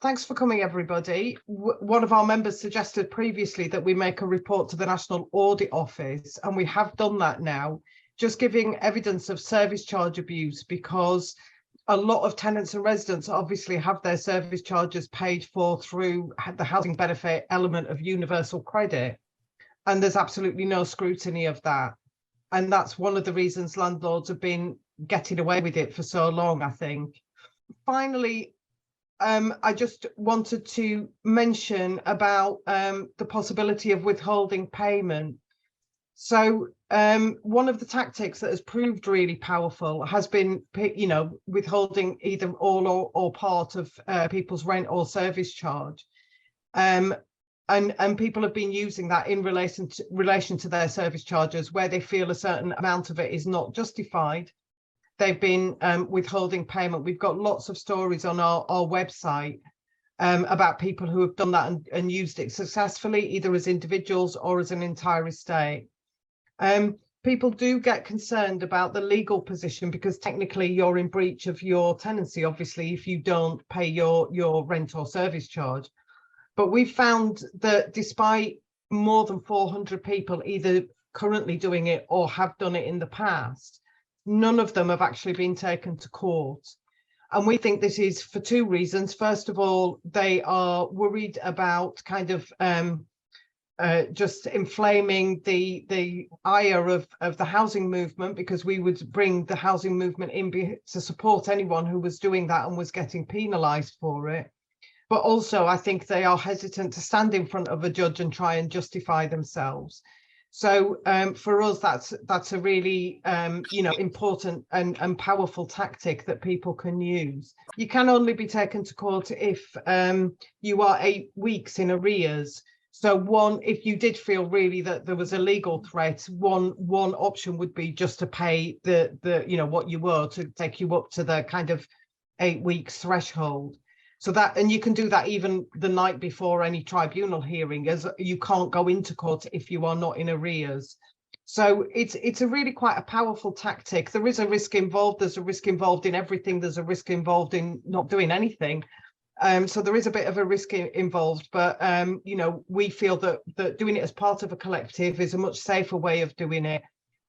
Thanks for coming, everybody. One of our members suggested previously that we make a report to the National Audit Office, and we have done that now, just giving evidence of service charge abuse, because a lot of tenants and residents obviously have their service charges paid for through the housing benefit element of universal credit, and there's absolutely no scrutiny of that. And that's one of the reasons landlords have been getting away with it for so long, I think. Finally, I just wanted to mention about the possibility of withholding payment. So one of the tactics that has proved really powerful has been, withholding either all or part of people's rent or service charge. And people have been using that in relation to their service charges, where they feel a certain amount of it is not justified. They've been withholding payment. We've got lots of stories on our website about people who have done that and used it successfully, either as individuals or as an entire estate. People do get concerned about the legal position, because technically you're in breach of your tenancy, obviously, if you don't pay your rent or service charge. But we've found that despite more than 400 people either currently doing it or have done it in the past, none of them have actually been taken to court. And we think this is for two reasons. First of all, they are worried about kind of just inflaming the ire of the housing movement, because we would bring the housing movement in to support anyone who was doing that and was getting penalised for it. But also, I think they are hesitant to stand in front of a judge and try and justify themselves. So for us, that's a really important and powerful tactic that people can use. You can only be taken to court if you are 8 weeks in arrears. So if you did feel really that there was a legal threat, one option would be just to pay the what you were, to take you up to the kind of 8 weeks threshold. So that, and you can do that even the night before any tribunal hearing, as you can't go into court if you are not in arrears. So it's a really quite a powerful tactic. There is a risk involved. There's a risk involved in everything. There's a risk involved in not doing anything. So there is a bit of a risk involved, but we feel that doing it as part of a collective is a much safer way of doing it.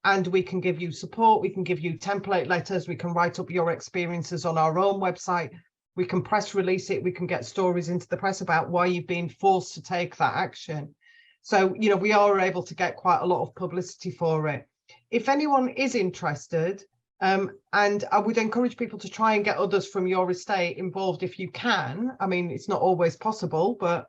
And we can give you support. We can give you template letters. We can write up your experiences on our own website. We can press release it. We can get stories into the press about why you've been forced to take that action. So, we are able to get quite a lot of publicity for it. If anyone is interested, and I would encourage people to try and get others from your estate involved if you can. I mean, it's not always possible, but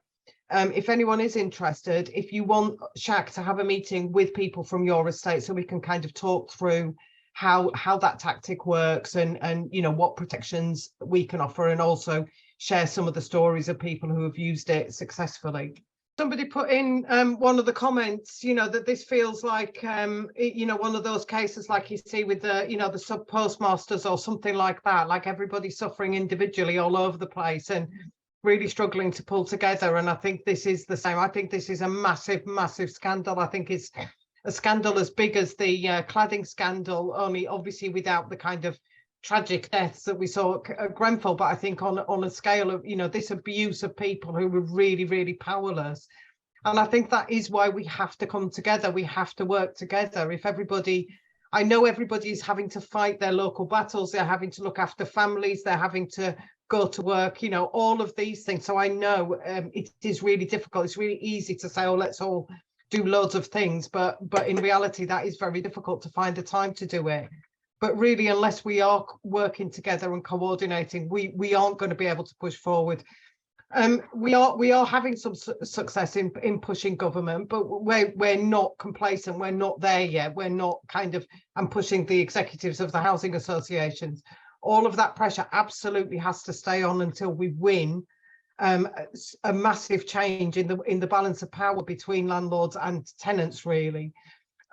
if anyone is interested, if you want SHAC to have a meeting with people from your estate so we can kind of talk through how that tactic works and what protections we can offer, and also share some of the stories of people who have used it successfully. Somebody put in one of the comments, that this feels like one of those cases like you see with the sub postmasters or something like that, like everybody suffering individually all over the place and really struggling to pull together. And I think this is the same. I think this is a massive scandal. I think it's a scandal as big as the cladding scandal, only obviously without the kind of tragic deaths that we saw at Grenfell, but I think on a scale of, this abuse of people who were really, really powerless. And I think that is why we have to come together. We have to work together. If everybody, I know everybody's having to fight their local battles, they're having to look after families, they're having to go to work, all of these things. So I know it is really difficult. It's really easy to say, oh, let's all do loads of things, but in reality that is very difficult to find the time to do it. But really, unless we are working together and coordinating, we aren't going to be able to push forward. We are having some success in pushing government, but we're not complacent. We're not there yet. We're not and pushing the executives of the housing associations. All of that pressure absolutely has to stay on until we win a massive change in the balance of power between landlords and tenants, really.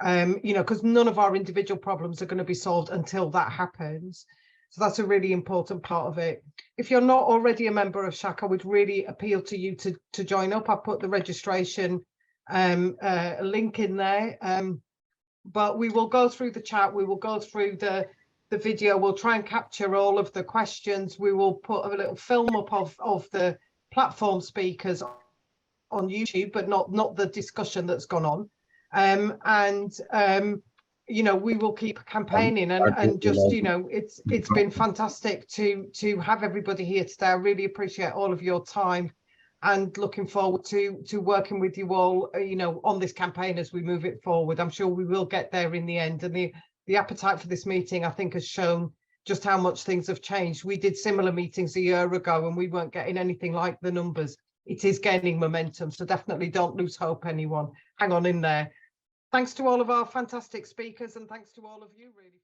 Because none of our individual problems are going to be solved until that happens. So that's a really important part of it. If you're not already a member of SHAC, I would really appeal to you to join up. I put the registration link in there. But we will go through the chat. We will go through the video. We'll try and capture all of the questions. We will put a little film up of the platform speakers on YouTube, but not the discussion that's gone on. You know, we will keep campaigning, and just, you know, it's been fantastic to have everybody here today. I really appreciate all of your time, and looking forward to working with you all, you know, on this campaign as we move it forward. I'm sure we will get there in the end, and the appetite for this meeting, I think, has shown just how much things have changed. We did similar meetings a year ago and we weren't getting anything like the numbers. It is gaining momentum, so definitely don't lose hope, anyone. Hang on in there. Thanks to all of our fantastic speakers, and thanks to all of you, really.